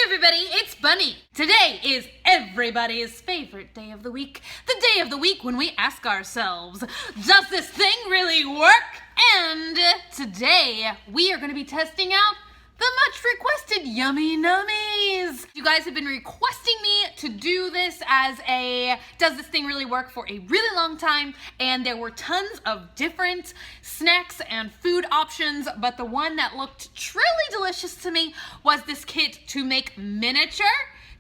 everybody, it's Bunny. Today is everybody's favorite day of the week. The day of the week when we ask ourselves, does this thing really work? And today we are going to be testing out the much requested Yummy Nummies. You guys have been requesting me to do this as a does this thing really work for a really long time, and there were tons of different snacks and food options, but the one that looked truly delicious to me was this kit to make miniature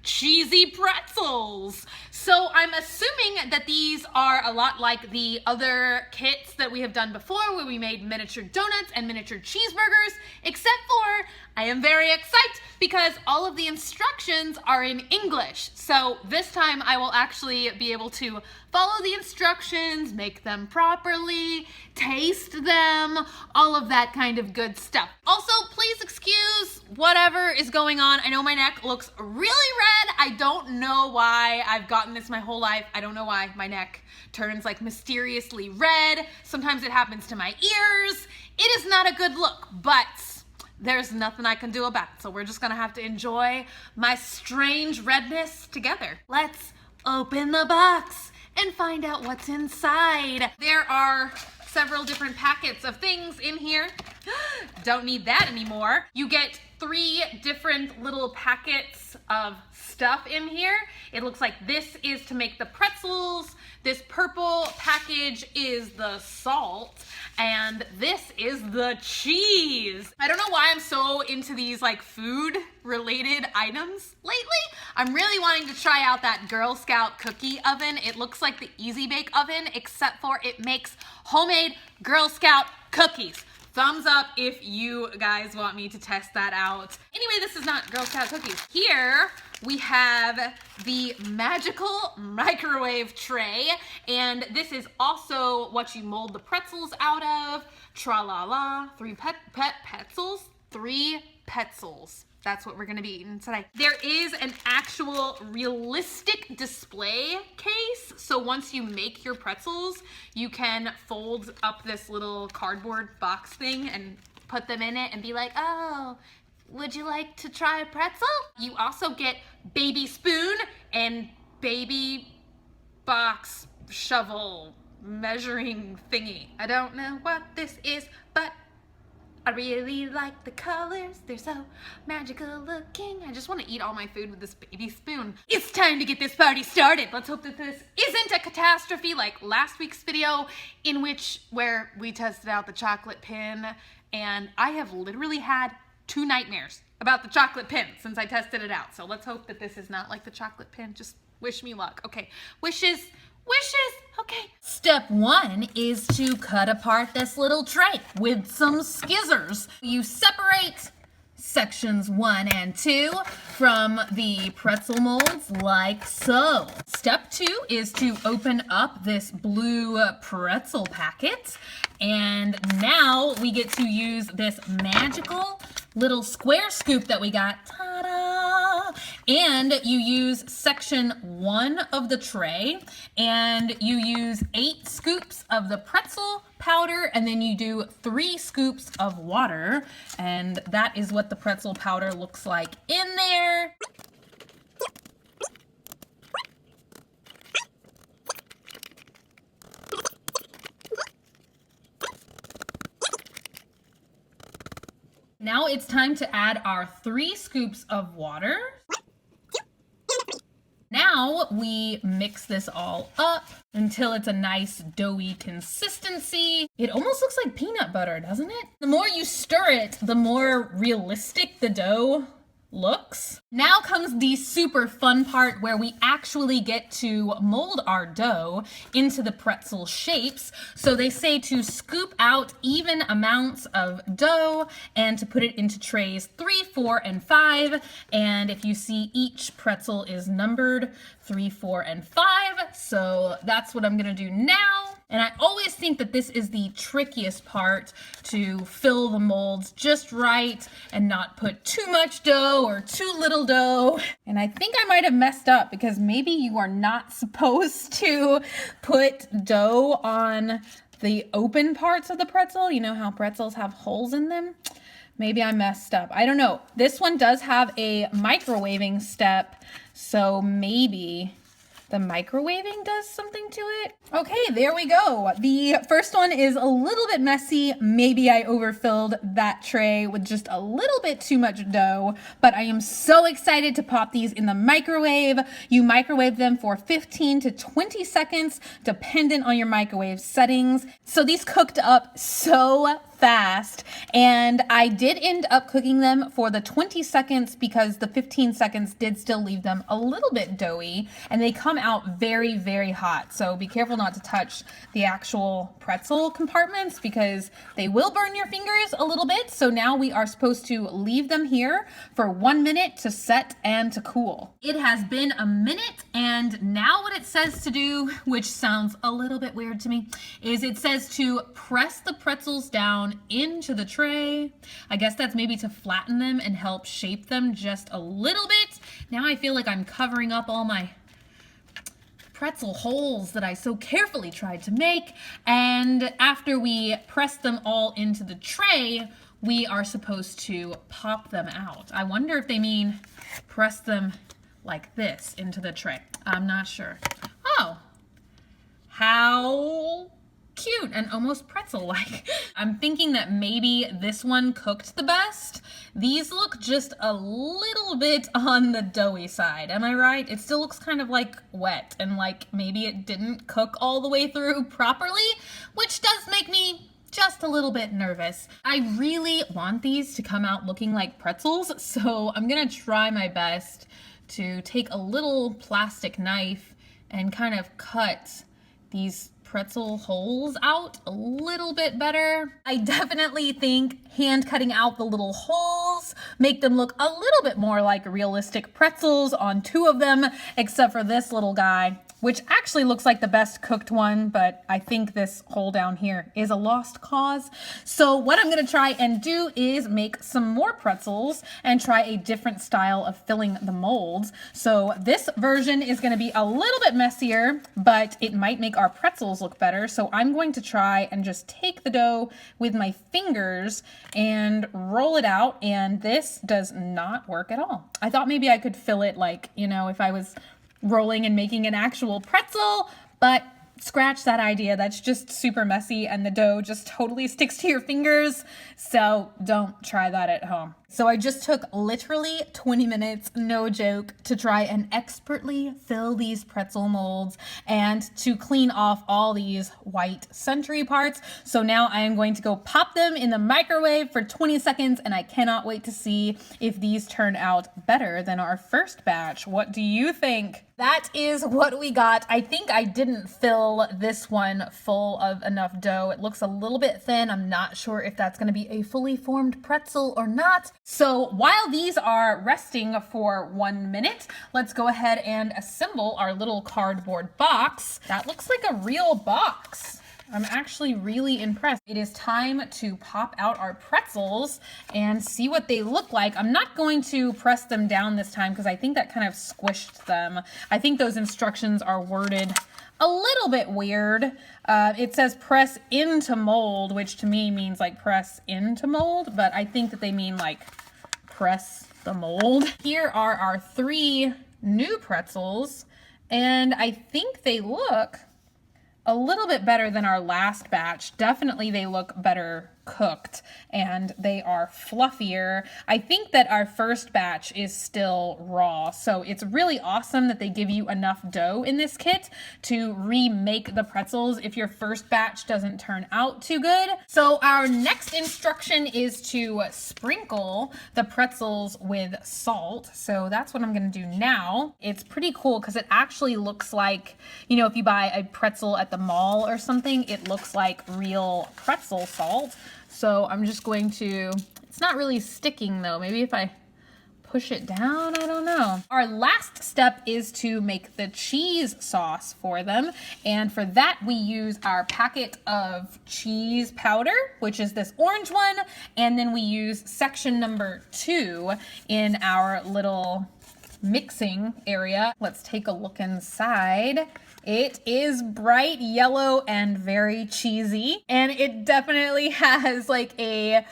cheesy pretzels. So I'm assuming that these are a lot like the other kits that we have done before where we made miniature donuts and miniature cheeseburgers, except for I am very excited because all of the instructions are in English. So this time I will actually be able to follow the instructions, make them properly, taste them, all of that kind of good stuff. Also, please excuse whatever is going on. I know my neck looks really red. I don't know why. I've gotten this my whole life. I don't know why my neck turns like mysteriously red. Sometimes it happens to my ears. It is not a good look, but there's nothing I can do about it. So we're just gonna have to enjoy my strange redness together. Let's open the box and find out what's inside. There are several different packets of things in here. Don't need that anymore. You get 3 different little packets of stuff in here. It looks like this is to make the pretzels. This purple package is the salt, and this is the cheese. I don't know why I'm so into these like food related items lately. I'm really wanting to try out that Girl Scout cookie oven. It looks like the Easy Bake oven, except for it makes homemade Girl Scout cookies. Thumbs up if you guys want me to test that out. Anyway, this is not Girl Scout cookies. Here we have the magical microwave tray, and this is also what you mold the pretzels out of. Tra-la-la, 3 pretzels, 3 pretzels. That's what we're gonna be eating today. There is an actual realistic display case. So once you make your pretzels, you can fold up this little cardboard box thing and put them in it and be like, oh, would you like to try a pretzel? You also get baby spoon and baby box shovel measuring thingy. I don't know what this is, but I really like the colors. They're so magical looking. I just want to eat all my food with this baby spoon. It's time to get this party started. Let's hope that this isn't a catastrophe like last week's video where we tested out the chocolate pin, and I have literally had 2 nightmares about the chocolate pin since I tested it out. So let's hope that this is not like the chocolate pin. Just wish me luck. Okay, wishes, okay. Step 1 is to cut apart this little tray with some scissors. You separate sections 1 and 2 from the pretzel molds like so. Step 2 is to open up this blue pretzel packet, and now we get to use this magical little square scoop that we got. Ta-da! And you use section 1 of the tray, and you use 8 scoops of the pretzel powder, and then you do 3 scoops of water, and that is what the pretzel powder looks like in there. Now it's time to add our 3 scoops of water. Now we mix this all up until it's a nice doughy consistency. It almost looks like peanut butter, doesn't it? The more you stir it, the more realistic the dough looks. Now comes the super fun part where we actually get to mold our dough into the pretzel shapes. So they say to scoop out even amounts of dough and to put it into trays 3, 4, and 5. And if you see, each pretzel is numbered 3, 4, and 5. So that's what I'm gonna do now. And I always think that this is the trickiest part, to fill the molds just right and not put too much dough or too little dough. And I think I might have messed up because maybe you are not supposed to put dough on the open parts of the pretzel. You know how pretzels have holes in them? Maybe I messed up. I don't know. This one does have a microwaving step, so maybe the microwaving does something to it. Okay, there we go. The first one is a little bit messy. Maybe I overfilled that tray with just a little bit too much dough, but I am so excited to pop these in the microwave. You microwave them for 15 to 20 seconds, dependent on your microwave settings. So these cooked up so fast, and I did end up cooking them for the 20 seconds because the 15 seconds did still leave them a little bit doughy, and they come out very, very hot. So be careful not to touch the actual pretzel compartments because they will burn your fingers a little bit. So now we are supposed to leave them here for 1 minute to set and to cool. It has been a minute, and now what it says to do, which sounds a little bit weird to me, is it says to press the pretzels down into the tray. I guess that's maybe to flatten them and help shape them just a little bit. Now I feel like I'm covering up all my pretzel holes that I so carefully tried to make. And after we press them all into the tray, we are supposed to pop them out. I wonder if they mean press them like this into the tray. I'm not sure. Oh, how cute and almost pretzel-like. I'm thinking that maybe this one cooked the best. These look just a little bit on the doughy side. Am I right? It still looks kind of like wet and like maybe it didn't cook all the way through properly, which does make me just a little bit nervous. I really want these to come out looking like pretzels, so I'm gonna try my best to take a little plastic knife and kind of cut these pretzel holes out a little bit better. I definitely think hand cutting out the little holes make them look a little bit more like realistic pretzels on two of them, except for this little guy, which actually looks like the best cooked one, but I think this hole down here is a lost cause. So what I'm gonna try and do is make some more pretzels and try a different style of filling the molds. So this version is gonna be a little bit messier, but it might make our pretzels look better. So I'm going to try and just take the dough with my fingers and roll it out, and this does not work at all. I thought maybe I could fill it like, you know, if I was rolling and making an actual pretzel, but scratch that idea. That's just super messy and the dough just totally sticks to your fingers. So don't try that at home. So I just took literally 20 minutes, no joke, to try and expertly fill these pretzel molds and to clean off all these white century parts. So now I am going to go pop them in the microwave for 20 seconds, and I cannot wait to see if these turn out better than our first batch. What do you think? That is what we got. I think I didn't fill this one full of enough dough. It looks a little bit thin. I'm not sure if that's going to be a fully formed pretzel or not. So while these are resting for 1 minute, let's go ahead and assemble our little cardboard box. That looks like a real box. I'm actually really impressed. It is time to pop out our pretzels and see what they look like. I'm not going to press them down this time because I think that kind of squished them. I think those instructions are worded a little bit weird. It says press into mold, which to me means like press into mold, but I think that they mean like press the mold. Here are our 3 new pretzels, and I think they look a little bit better than our last batch. Definitely they look better cooked and they are fluffier. I think that our first batch is still raw, so it's really awesome that they give you enough dough in this kit to remake the pretzels if your first batch doesn't turn out too good. So our next instruction is to sprinkle the pretzels with salt. So that's what I'm gonna do now. It's pretty cool because it actually looks like, you know, if you buy a pretzel at the mall or something, it looks like real pretzel salt. So I'm just going to, it's not really sticking though. Maybe if I push it down, I don't know. Our last step is to make the cheese sauce for them. And for that, we use our packet of cheese powder, which is this orange one. And then we use section number 2 in our little mixing area. Let's take a look inside. It is bright yellow and very cheesy, and it definitely has like a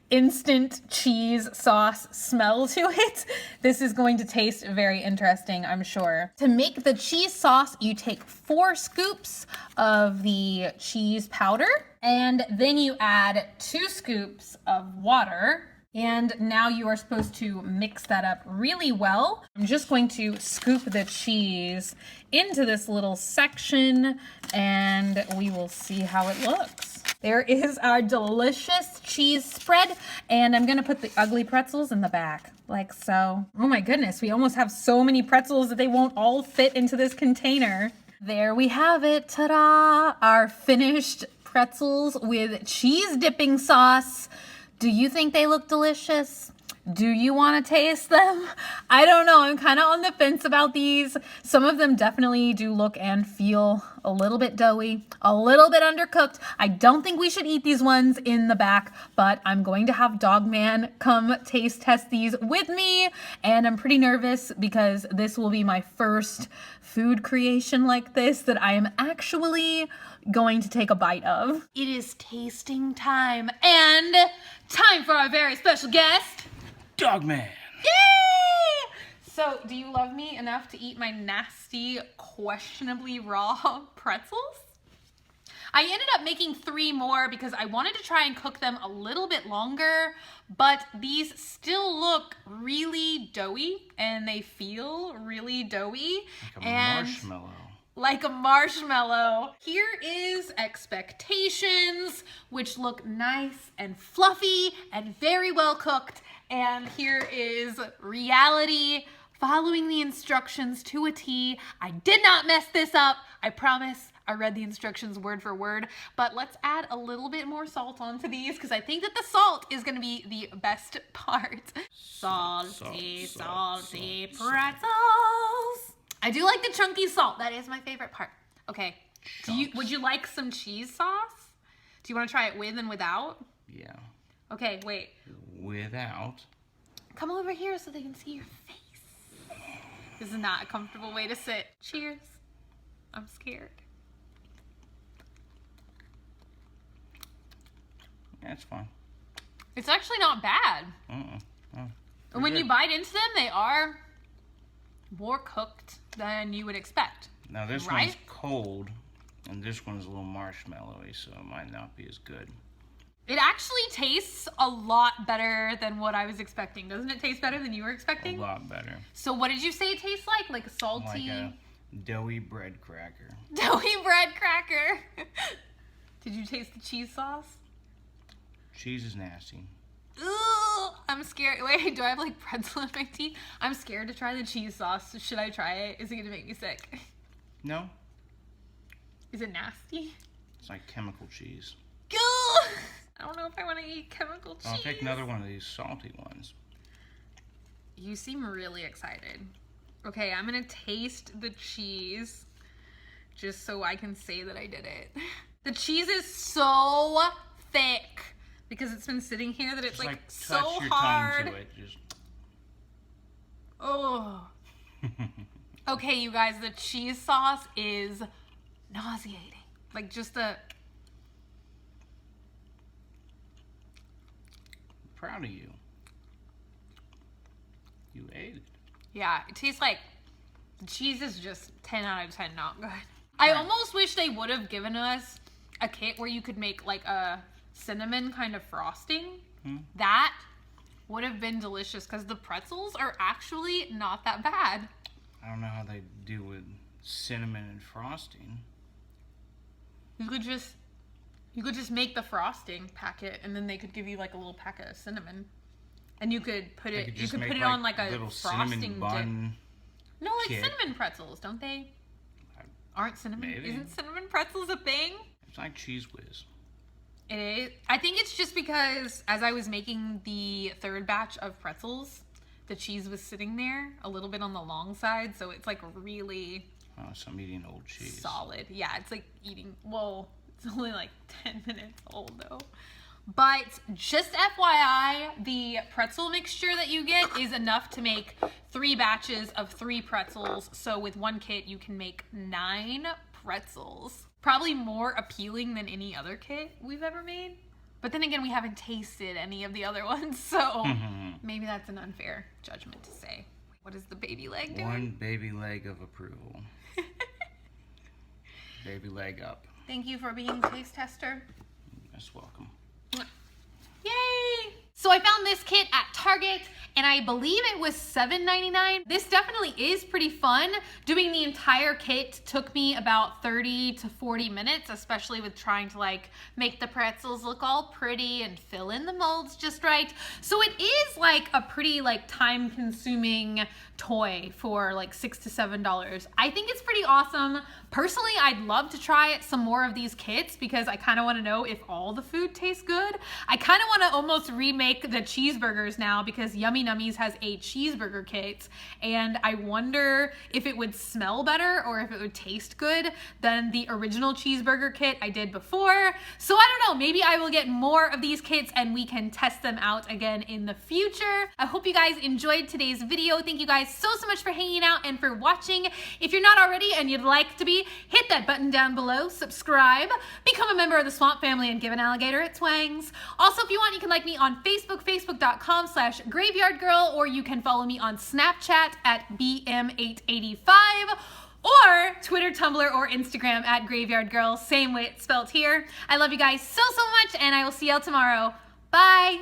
instant cheese sauce smell to it. This is going to taste very interesting, I'm sure. To make the cheese sauce, you take 4 scoops of the cheese powder, and then you add 2 scoops of water. And now you are supposed to mix that up really well. I'm just going to scoop the cheese into this little section and we will see how it looks. There is our delicious cheese spread, and I'm gonna put the ugly pretzels in the back, like so. Oh my goodness, we almost have so many pretzels that they won't all fit into this container. There we have it, ta-da! Our finished pretzels with cheese dipping sauce. Do you think they look delicious? Do you want to taste them? I don't know. I'm kind of on the fence about these. Some of them definitely do look and feel a little bit doughy, a little bit undercooked. I don't think we should eat these ones in the back, but I'm going to have Dogman come taste test these with me, and I'm pretty nervous because this will be my first food creation like this that I am actually going to take a bite of. It is tasting time, and time for our very special guest, Dogman. Yay! So, do you love me enough to eat my nasty, questionably raw pretzels? I ended up making 3 more because I wanted to try and cook them a little bit longer, but these still look really doughy and they feel really doughy. Like a marshmallow. Like a marshmallow. Here is expectations, which look nice and fluffy and very well cooked. And here is reality, following the instructions to a T. I did not mess this up. I promise. I read the instructions word for word, but let's add a little bit more salt onto these because I think that the salt is going to be the best part. Salty pretzels. I do like the chunky salt. That is my favorite part. Okay. Would you like some cheese sauce? Do you want to try it with and without? Yeah. Okay, wait. Without. Come over here so they can see your face. This is not a comfortable way to sit. Cheers. I'm scared. That's fine. It's actually not bad. And when you bite into them, they are more cooked than you would expect. Now this one's cold, and this one's a little marshmallowy, so it might not be as good. It actually tastes a lot better than what I was expecting. Doesn't it taste better than you were expecting? A lot better. So what did you say it tastes like? Like a salty... Like a doughy bread cracker. Doughy bread cracker. Did you taste the cheese sauce? Cheese is nasty. Ooh, I'm scared. Wait, do I have like pretzel in my teeth? I'm scared to try the cheese sauce. Should I try it? Is it gonna make me sick? No. Is it nasty? It's like chemical cheese. I don't know if I want to eat chemical cheese. I'll take another one of these salty ones. You seem really excited. Okay, I'm gonna taste the cheese just so I can say that I did it. The cheese is so thick because it's been sitting here that it's like so touch your hard. tongue to it. Just... Oh. Okay, you guys, the cheese sauce is nauseating. Like just the... Proud of you. You ate it. Yeah, it tastes like the cheese is just 10 out of 10 not good. I almost wish they would have given us a kit where you could make like a cinnamon kind of frosting. That would have been delicious because the pretzels are actually not that bad. I don't know how they do with cinnamon and frosting. You could just make the frosting packet, and then they could give you like a little packet of cinnamon, and you could put it. You could put it on like a little frosting cinnamon bun. No, like cinnamon pretzels, don't they? Aren't cinnamon? Maybe. Isn't cinnamon pretzels a thing? It's like Cheese Whiz. It is. I think it's just because as I was making the 3rd batch of pretzels, the cheese was sitting there a little bit on the long side, so it's like really. Oh, so I'm eating old cheese. Solid. Yeah, it's like eating. Well, it's only like 10 minutes old though. But just FYI, the pretzel mixture that you get is enough to make 3 batches of 3 pretzels. So with one kit, you can make 9 pretzels. Probably more appealing than any other kit we've ever made. But then again, we haven't tasted any of the other ones, so maybe that's an unfair judgment to say. What is the baby leg doing? One baby leg of approval. Baby leg up. Thank you for being taste tester. You're welcome. Yay! So I found this kit at Target, and I believe it was $7.99. This definitely is pretty fun. Doing the entire kit took me about 30 to 40 minutes, especially with trying to like make the pretzels look all pretty and fill in the molds just right. So it is like a pretty like time-consuming toy for like $6 to $7. I think it's pretty awesome. Personally, I'd love to try some more of these kits because I kind of want to know if all the food tastes good. I kind of want to almost remake the cheeseburgers now because Yummy Nummies has a cheeseburger kit, and I wonder if it would smell better or if it would taste good than the original cheeseburger kit I did before. So I don't know, maybe I will get more of these kits and we can test them out again in the future. I hope you guys enjoyed today's video. Thank you guys so much for hanging out and for watching. If you're not already and you'd like to be, hit that button down below, subscribe, become a member of the Swamp Family, and give an alligator its wangs. Also, if you want, you can like me on Facebook, facebook.com/graveyardgirl, or you can follow me on Snapchat at BM885, or Twitter, Tumblr, or Instagram at Graveyard Girl, same way it's spelled here. I love you guys so much, and I will see y'all tomorrow. Bye!